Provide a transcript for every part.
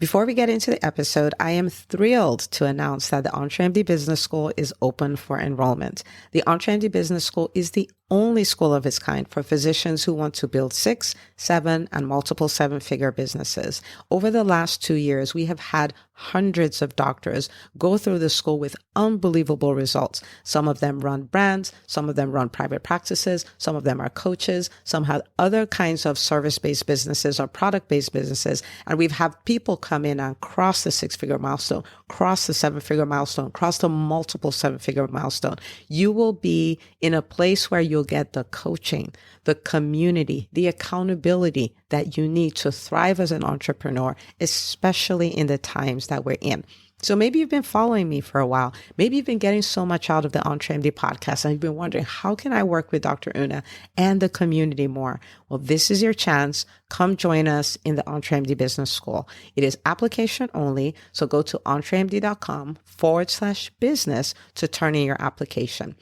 Before we get into the episode, I am thrilled to announce that the EntreMD Business School is open for enrollment. The EntreMD Business School is the only school of its kind for physicians who want to build 6, 7, and multiple 7-figure businesses. Over the last 2 years, we have had hundreds of doctors go through the school with unbelievable results. Some of them run brands, some of them run private practices, some of them are coaches, some have other kinds of service-based businesses or product-based businesses. And we've had people come in and cross the 6-figure milestone, cross the 7-figure milestone, cross the multiple 7-figure milestone. You will be in a place where you'll get the coaching, the community, the accountability that you need to thrive as an entrepreneur, especially in the times that we're in. So maybe you've been following me for a while. Maybe you've been getting so much out of the EntreMD podcast and you've been wondering, how can I work with Dr. Una and the community more? Well, this is your chance. Come join us in the EntreMD Business School. It is application only. So go to entremd.com/business to turn in your application.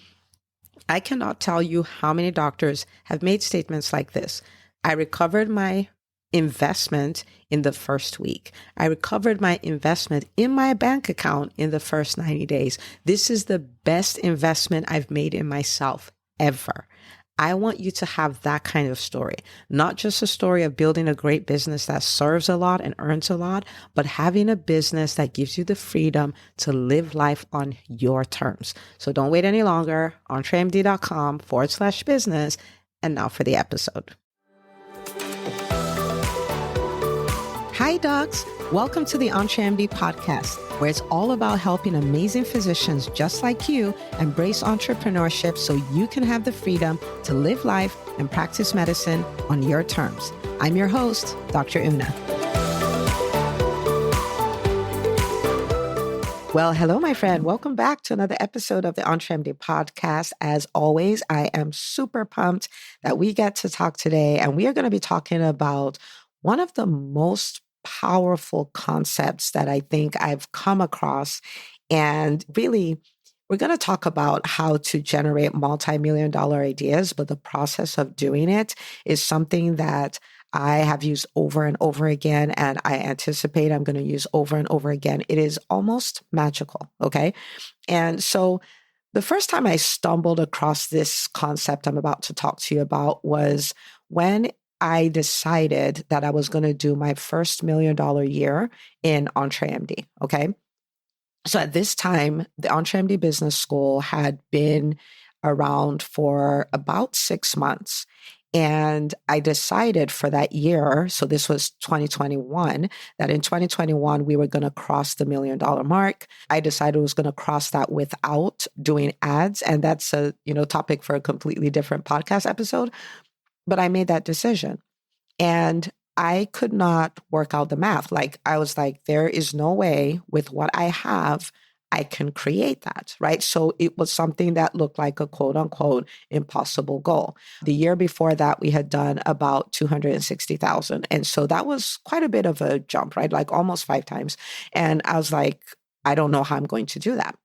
I cannot tell you how many doctors have made statements like this. I recovered my investment in the first week. I recovered my investment in my bank account in the first 90 days. This is the best investment I've made in myself ever. I want you to have that kind of story, not just a story of building a great business that serves a lot and earns a lot, but having a business that gives you the freedom to live life on your terms. So don't wait any longer. entremd.com/business. And now for the episode. Hi, docs. Welcome to the EntreMD podcast, where it's all about helping amazing physicians just like you embrace entrepreneurship so you can have the freedom to live life and practice medicine on your terms. I'm your host, Dr. Una. Well, hello, my friend. Welcome back to another episode of the EntreMD podcast. As always, I am super pumped that we get to talk today, and we are going to be talking about one of the most powerful concepts that I think I've come across. And really, we're going to talk about how to generate multi-million-dollar ideas, but the process of doing it is something that I have used over and over again, and I anticipate I'm going to use over and over again. It is almost magical, okay? And so the first time I stumbled across this concept I'm about to talk to you about was when I decided that I was going to do my first $1 million year in EntreMD, okay? So at this time, the EntreMD Business School had been around for about 6 months. And I decided for that year, so this was 2021, that in 2021, we were going to cross the $1 million mark. I decided I was going to cross that without doing ads. And that's a topic for a completely different podcast episode. But I made that decision and I could not work out the math. Like I was like, there is no way with what I have, I can create that, right? So it was something that looked like a quote unquote impossible goal. The year before that, we had done about 260,000. And so that was quite a bit of a jump, right? Like almost 5 times. And I was like, I don't know how I'm going to do that.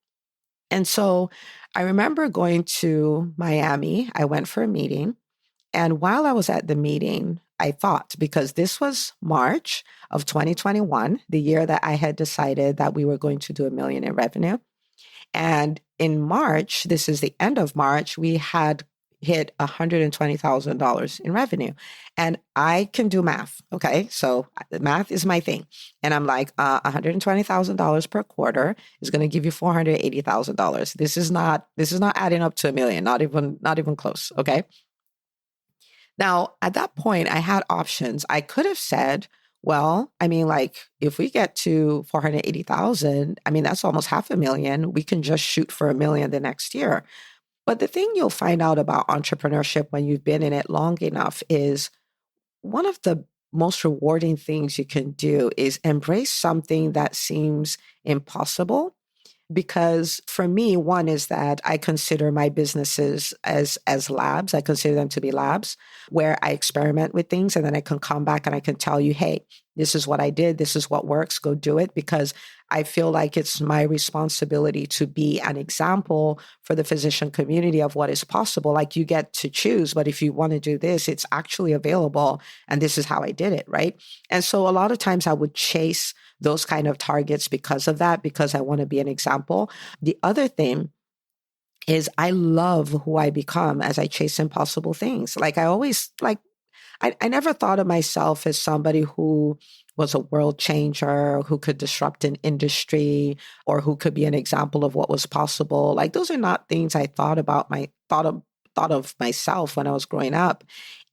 And so I remember going to Miami. I went for a meeting. And while I was at the meeting, I thought, because this was March of 2021, the year that I had decided that we were going to do $1 million in revenue. And in March, this is the end of March, we had hit $120,000 in revenue. And I can do math. Okay. So math is my thing. And I'm like, $120,000 per quarter is going to give you $480,000. This is not adding up to $1 million, not even close. Okay. Now, at that point, I had options. I could have said, well, I mean, like, if we get to 480,000, I mean, that's almost $500,000. We can just shoot for $1 million the next year. But the thing you'll find out about entrepreneurship when you've been in it long enough is one of the most rewarding things you can do is embrace something that seems impossible. Because for me, one is that I consider my businesses as labs. I consider them to be labs where I experiment with things and then I can come back and I can tell you, hey, this is what I did. This is what works. Go do it. Because I feel like it's my responsibility to be an example for the physician community of what is possible. Like you get to choose, but if you want to do this, it's actually available. And this is how I did it, right? And so a lot of times I would chase those kind of targets because of that, because I want to be an example. The other thing is I love who I become as I chase impossible things. Like I always like I never thought of myself as somebody who was a world changer, who could disrupt an industry, or who could be an example of what was possible. Like those are not things I thought of myself when I was growing up.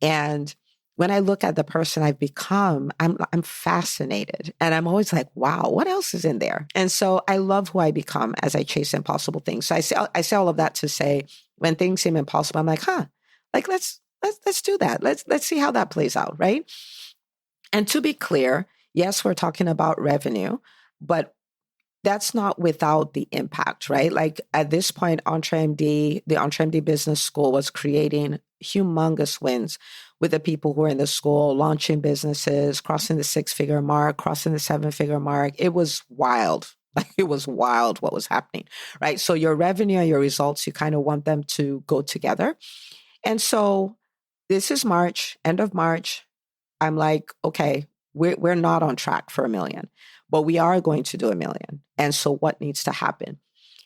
And when I look at the person I've become, I'm fascinated. And I'm always like, wow, what else is in there? And so I love who I become as I chase impossible things. So I say all of that to say when things seem impossible, I'm like, like let's do that. Let's see how that plays out, right? And to be clear, yes, we're talking about revenue, but that's not without the impact, right? Like at this point, EntreMD, the EntreMD Business School was creating humongous wins with the people who were in the school, launching businesses, crossing the 6-figure mark, crossing the 7-figure mark. It was wild. Like it was wild what was happening, right? So your revenue and your results, you kind of want them to go together. And so this is March, end of March. I'm like, okay, we're not on track for 1 million, but we are going to do 1 million. And so what needs to happen?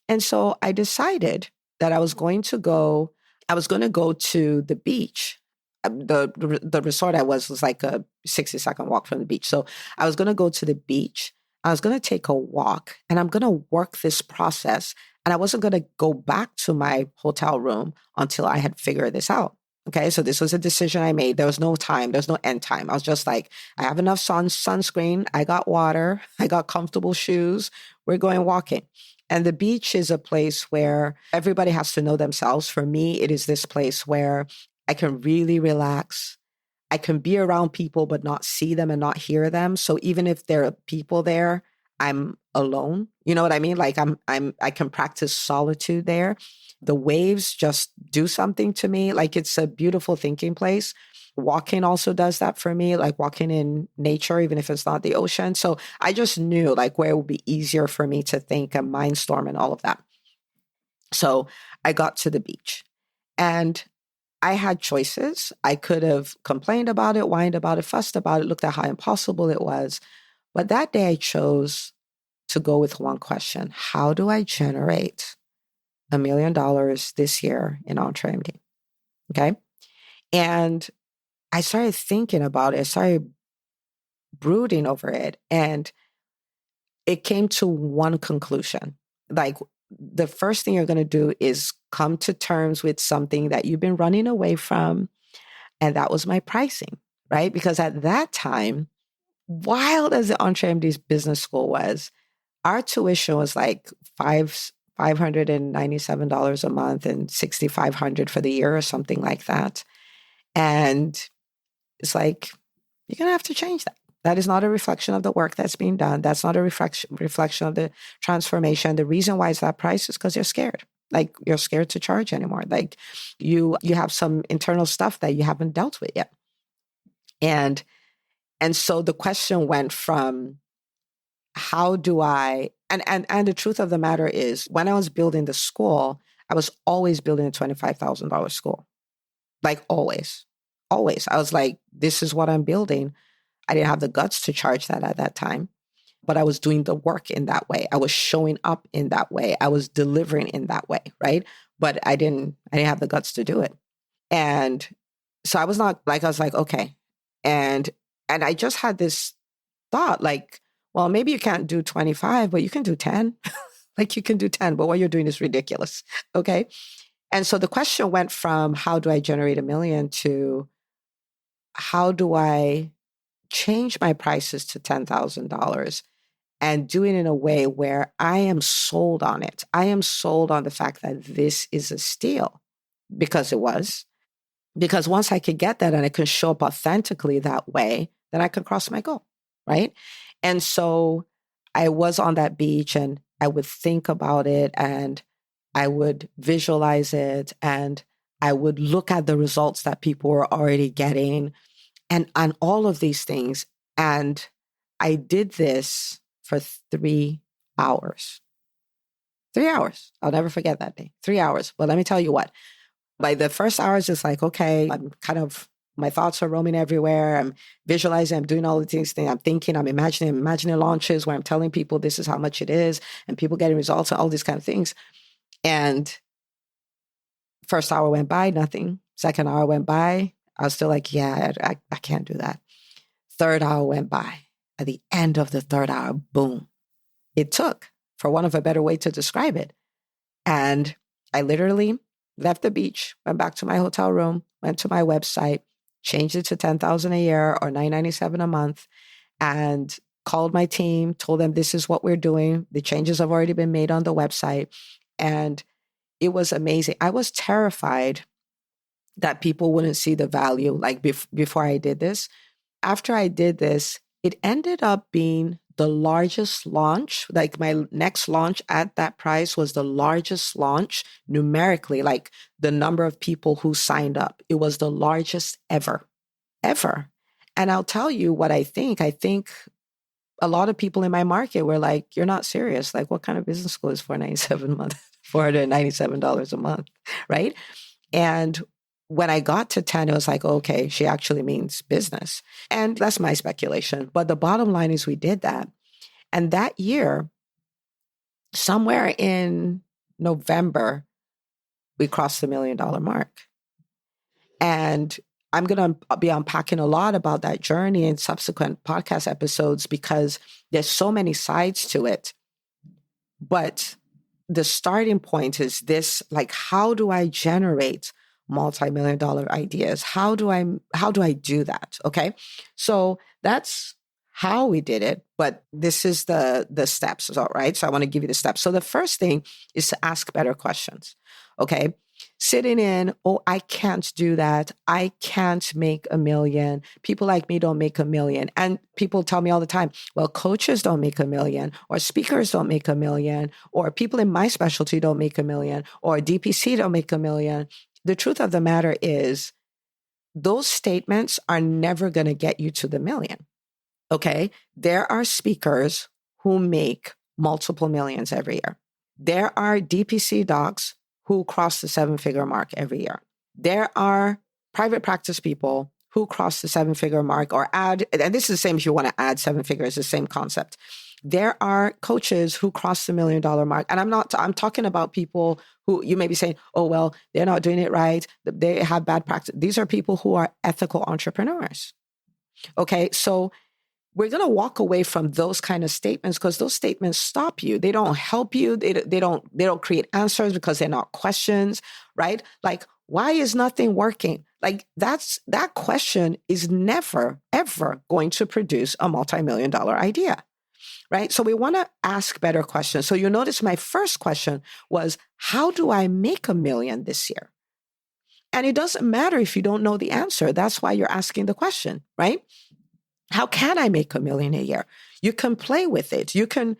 And so I decided that I was going to go to the beach. The resort I was like a 60-second walk from the beach. So I was going to go to the beach. I was going to take a walk and I'm going to work this process. And I wasn't going to go back to my hotel room until I had figured this out. Okay, so this was a decision I made. There was no time. There's no end time. I was just like, I have enough sunscreen. I got water. I got comfortable shoes. We're going walking. And the beach is a place where everybody has to know themselves. For me, it is this place where I can really relax. I can be around people, but not see them and not hear them. So even if there are people there, I'm alone. You know what I mean? Like I can practice solitude there. The waves just do something to me. Like it's a beautiful thinking place. Walking also does that for me, like walking in nature, even if it's not the ocean. So I just knew like where it would be easier for me to think and mindstorm and all of that. So I got to the beach and I had choices. I could have complained about it, whined about it, fussed about it, looked at how impossible it was. But that day I chose to go with one question. How do I generate $1 million this year in EntreMD? Okay. And I started thinking about it. I started brooding over it. And it came to one conclusion. Like the first thing you're going to do is come to terms with something that you've been running away from. And that was my pricing, right? Because at that time, wild as the EntreMD's business school was, our tuition was like $597 a month and $6,500 for the year or something like that. And it's like, you're going to have to change that. That is not a reflection of the work that's being done. That's not a reflection of the transformation. The reason why it's that price is because you're scared. Like you're scared to charge anymore. Like you have some internal stuff that you haven't dealt with yet. And so the question went from how do I and the truth of the matter is when I was building the school, I was always building a $25,000 school. Like always. Always. I was like, this is what I'm building. I didn't have the guts to charge that at that time, but I was doing the work in that way. I was showing up in that way. I was delivering in that way, right? But I didn't have the guts to do it. And so I was like, okay. And I just had this thought like, well, maybe you can't do 25, but you can do 10. Like you can do 10, but what you're doing is ridiculous. Okay. And so the question went from how do I generate 1 million to how do I change my prices to $10,000 and do it in a way where I am sold on it. I am sold on the fact that this is a steal because it was. Because once I could get that and I can show up authentically that way, then I can cross my goal, right? And so I was on that beach and I would think about it and I would visualize it and I would look at the results that people were already getting and on all of these things. And I did this for 3 hours. 3 hours. I'll never forget that day. 3 hours. But let me tell you what, by the first hour, it's just like, okay, I'm kind of my thoughts are roaming everywhere. I'm visualizing, I'm doing all of these things. I'm thinking, I'm imagining launches where I'm telling people this is how much it is and people getting results and all these kind of things. And first hour went by, nothing. Second hour went by. I was still like, yeah, I can't do that. Third hour went by. At the end of the third hour, boom, it took, for want of a better way to describe it. And I literally left the beach, went back to my hotel room, went to my website, changed it to $10,000 a year or $997 a month, and called my team, told them this is what we're doing. The changes have already been made on the website. And it was amazing. I was terrified that people wouldn't see the value like before I did this. After I did this, it ended up being the largest launch. Like my next launch at that price was the largest launch numerically, like the number of people who signed up. It was the largest ever. And I'll tell you what I think. I think a lot of people in my market were like, you're not serious. Like, what kind of business school is $497 a month, right? And when I got to 10, it was like, okay, she actually means business. And that's my speculation. But the bottom line is we did that. And that year, somewhere in November, we crossed the $1 million mark. And I'm going to be unpacking a lot about that journey in subsequent podcast episodes because there's so many sides to it. But the starting point is this, like, how do I generate multi-million dollar ideas? How do I do that? Okay. So that's how we did it, but this is the steps, all right? So I want to give you the steps. So the first thing is to ask better questions. Okay. Sitting in, oh, I can't do that. I can't make $1 million. People like me don't make $1 million. And people tell me all the time, well, coaches don't make $1 million, or speakers don't make $1 million, or people in my specialty don't make $1 million, or DPC don't make $1 million. The truth of the matter is those statements are never going to get you to the million. Okay. There are speakers who make multiple millions every year. There are DPC docs who cross the 7-figure mark every year. There are private practice people who cross the 7-figure mark or add, and this is the same if you want to add 7 figures, the same concept. There are coaches who cross the $1 million mark. And I'm talking about people who you may be saying, oh, well, they're not doing it right. They have bad practice. These are people who are ethical entrepreneurs. Okay. So we're going to walk away from those kind of statements because those statements stop you. They don't help you. They don't create answers because they're not questions, right? Like, why is nothing working? Like that question is never, ever going to produce a multi-million dollar idea, right? So we want to ask better questions. So you notice my first question was, how do I make $1 million this year? And it doesn't matter if you don't know the answer. That's why you're asking the question, right? How can I make $1 million a year? You can play with it. You can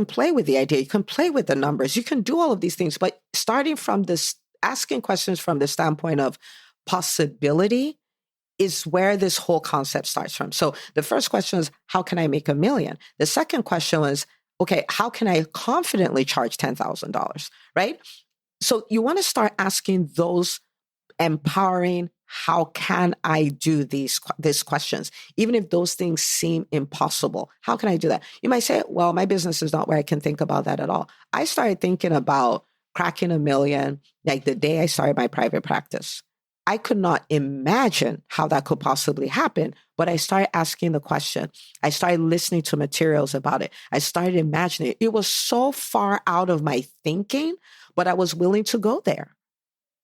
play with the idea. You can play with the numbers. You can do all of these things. But starting from this, asking questions from the standpoint of possibility is where this whole concept starts from. So the first question is, how can I make $1 million? The second question was, okay, how can I confidently charge $10,000, right? So you want to start asking those empowering, how can I do these questions? Even if those things seem impossible, how can I do that? You might say, well, my business is not where I can think about that at all. I started thinking about cracking $1 million like the day I started my private practice. I could not imagine how that could possibly happen, but I started asking the question. I started listening to materials about it. I started imagining it. It was so far out of my thinking, but I was willing to go there.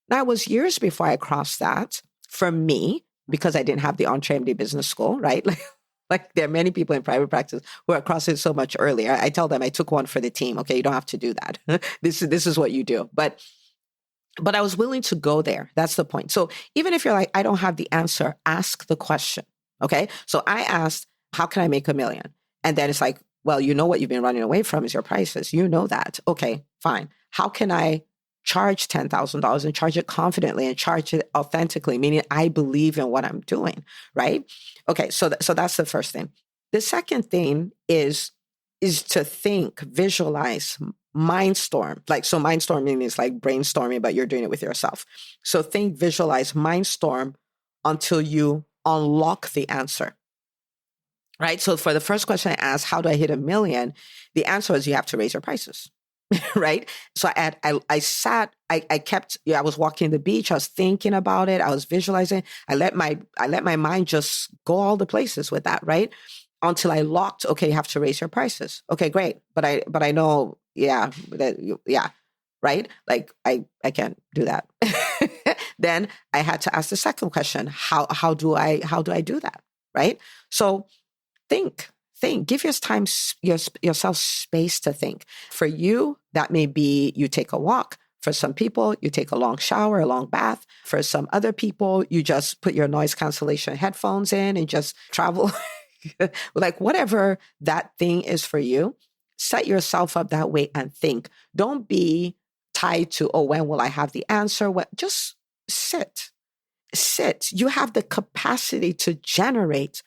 That was years before I crossed that for me, because I didn't have the EntreMD business school, right? Like there are many people in private practice who are crossing so much earlier. I tell them I took one for the team. Okay, you don't have to do that. This is what you do. But I was willing to go there. That's the point. So even if you're like, I don't have the answer, ask the question. Okay. So I asked, how can I make $1 million? And then it's like, well, you know what you've been running away from is your prices. You know that. Okay, fine. How can I charge $10,000 and charge it confidently and charge it authentically, meaning I believe in what I'm doing, right? Okay, so that's the first thing. The second thing is to think, visualize, mindstorm. Like, so mindstorming is like brainstorming, but you're doing it with yourself. So think, visualize, mindstorm until you unlock the answer. Right. So for the first question I asked, how do I hit 1 million? The answer is you have to raise your prices. Right. So I was walking the beach. I was thinking about it. I was visualizing. I let my mind just go all the places with that. Right. Until I locked, okay, you have to raise your prices. Okay, great. But I know, yeah, yeah. Right. Like I can't do that. Then I had to ask the second question. How do I do that? Right. So think, give yourself space to think. For you, that may be you take a walk. For some people, you take a long shower, a long bath. For some other people, you just put your noise cancellation headphones in and just travel. Like whatever that thing is for you, set yourself up that way and think. Don't be tied to, oh, when will I have the answer? Just sit. You have the capacity to generate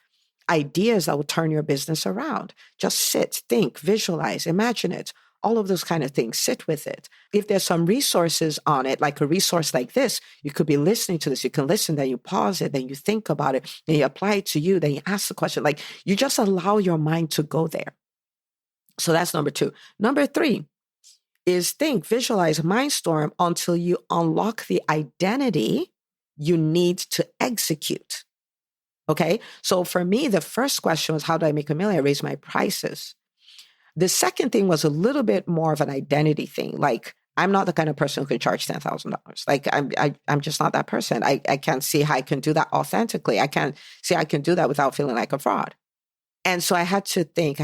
ideas that will turn your business around. Just sit, think, visualize, imagine it, all of those kind of things. Sit with it. If there's some resources on it, like a resource like this, you could be listening to this. You can listen, then you pause it, then you think about it, then you apply it to you, then you ask the question. Like you just allow your mind to go there. So that's number 2. Number 3 is think, visualize, mindstorm until you unlock the identity you need to execute. Okay. So for me, the first question was, how do I make 1 million? I raise my prices. The second thing was a little bit more of an identity thing. Like, I'm not the kind of person who can charge $10,000. Like, I'm just not that person. I can't see how I can do that authentically. I can't see I can do that without feeling like a fraud. And so I had to think,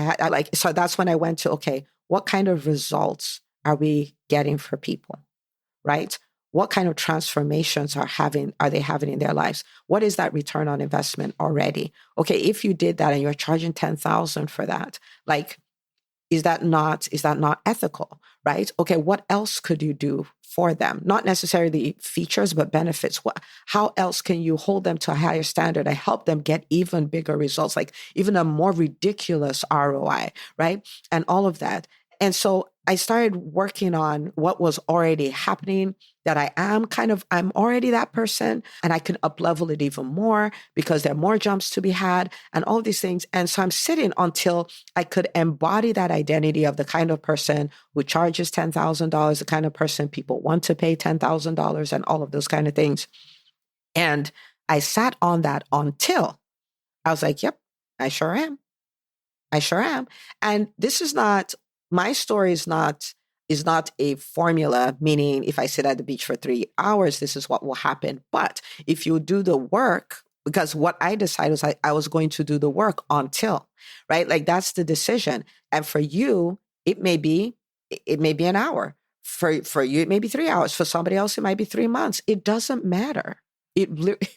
so that's when I went to, okay, what kind of results are we getting for people? Right? What kind of transformations are they having in their lives? What is that return on investment already? Okay, if you did that and you're charging 10,000 for that, like, is that not ethical, right? Okay, what else could you do for them? Not necessarily features, but benefits. How else can you hold them to a higher standard and help them get even bigger results, like even a more ridiculous ROI, right? And all of that. And so I started working on what was already happening, that I'm already that person, and I can up-level it even more because there are more jumps to be had and all these things. And so I'm sitting until I could embody that identity of the kind of person who charges $10,000, the kind of person people want to pay $10,000 and all of those kind of things. And I sat on that until I was like, yep, I sure am. I sure am. And this is not, my story is not a formula, meaning if I sit at the beach for 3 hours, this is what will happen. But if you do the work, because what I decided was I was going to do the work until, right? Like that's the decision. And for you, it may be an hour. For you, it may be 3 hours. For somebody else, it might be 3 months. It doesn't matter. It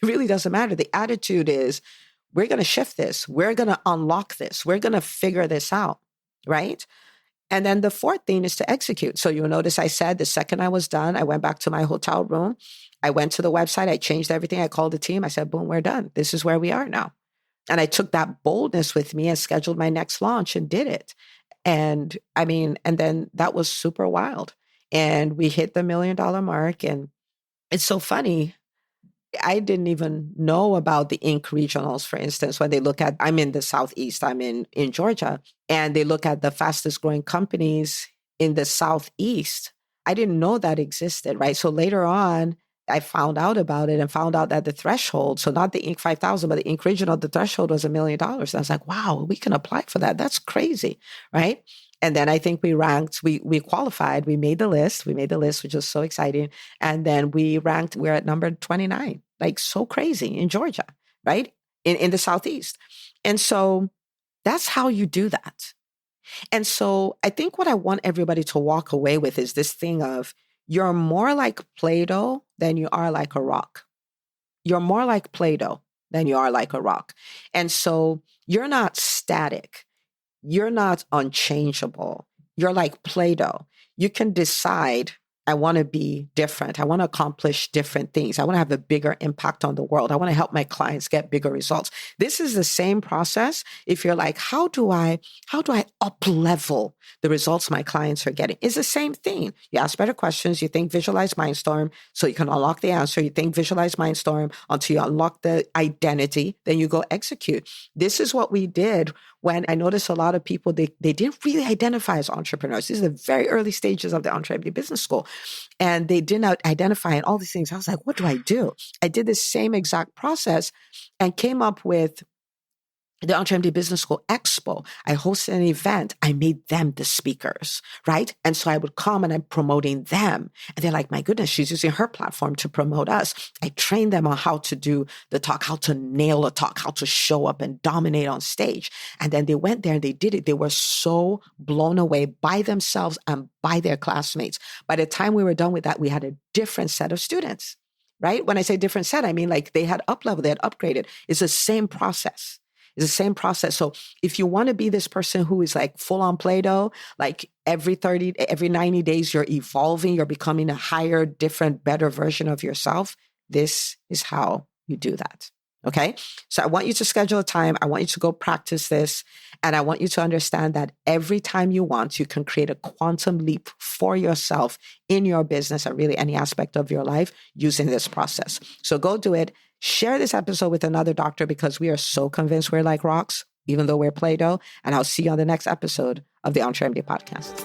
really doesn't matter. The attitude is, we're going to shift this. We're going to unlock this. We're going to figure this out, right? And then the fourth thing is to execute. So you'll notice I said the second I was done, I went back to my hotel room. I went to the website. I changed everything. I called the team. I said, boom, we're done. This is where we are now. And I took that boldness with me and scheduled my next launch and did it. And and then that was super wild. And we hit the $1 million mark. And it's so funny. I didn't even know about the Inc. regionals, for instance, when they look at, I'm in the Southeast, I'm in Georgia, and they look at the fastest growing companies in the Southeast. I didn't know that existed, right? So later on, I found out about it and found out that the threshold, so not the Inc. 5000, but the Inc. regional, the threshold was $1 million. And I was like, wow, we can apply for that. That's crazy, right? And then I think we ranked, we qualified, we made the list, which was so exciting. And then we ranked, we're at number 29, like so crazy in Georgia, right? In the Southeast. And so that's how you do that. And so I think what I want everybody to walk away with is this thing of, you're more like Play-Doh than you are like a rock. You're more like Play-Doh than you are like a rock. And so you're not static. You're not unchangeable. You're like Play-Doh. You can decide I want to be different. I want to accomplish different things. I want to have a bigger impact on the world. I want to help my clients get bigger results. This is the same process. If you're like, how do I up level the results my clients are getting? It's the same thing. You ask better questions. You think, visualize, mindstorm, so you can unlock the answer. You think, visualize, mindstorm until you unlock the identity. Then you go execute. This is what we did when I noticed a lot of people, they didn't really identify as entrepreneurs. These are the very early stages of the EntreMD Business School. And they did not identify and all these things. I was like, what do I do? I did the same exact process and came up with the EntreMD Business School Expo. I hosted an event. I made them the speakers, right? And so I would come and I'm promoting them. And they're like, my goodness, she's using her platform to promote us. I trained them on how to do the talk, how to nail a talk, how to show up and dominate on stage. And then they went there and they did it. They were so blown away by themselves and by their classmates. By the time we were done with that, we had a different set of students, right? When I say different set, I mean like they had up leveled, they had upgraded. It's the same process. It's the same process. So if you want to be this person who is like full on Play-Doh, like every 90 days, you're evolving, you're becoming a higher, different, better version of yourself. This is how you do that. Okay. So I want you to schedule a time. I want you to go practice this. And I want you to understand that every time you want, you can create a quantum leap for yourself in your business and really any aspect of your life using this process. So go do it. Share this episode with another doctor because we are so convinced we're like rocks, even though we're Play-Doh. And I'll see you on the next episode of the EntreMD podcast.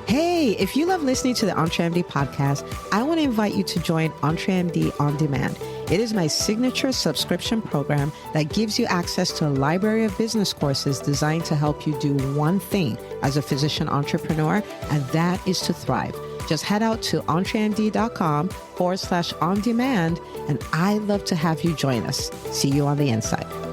Hey, if you love listening to the EntreMD podcast, I want to invite you to join EntreMD On Demand. It is my signature subscription program that gives you access to a library of business courses designed to help you do one thing as a physician entrepreneur, and that is to thrive. Just head out to entremd.com/on demand, and I'd love to have you join us. See you on the inside.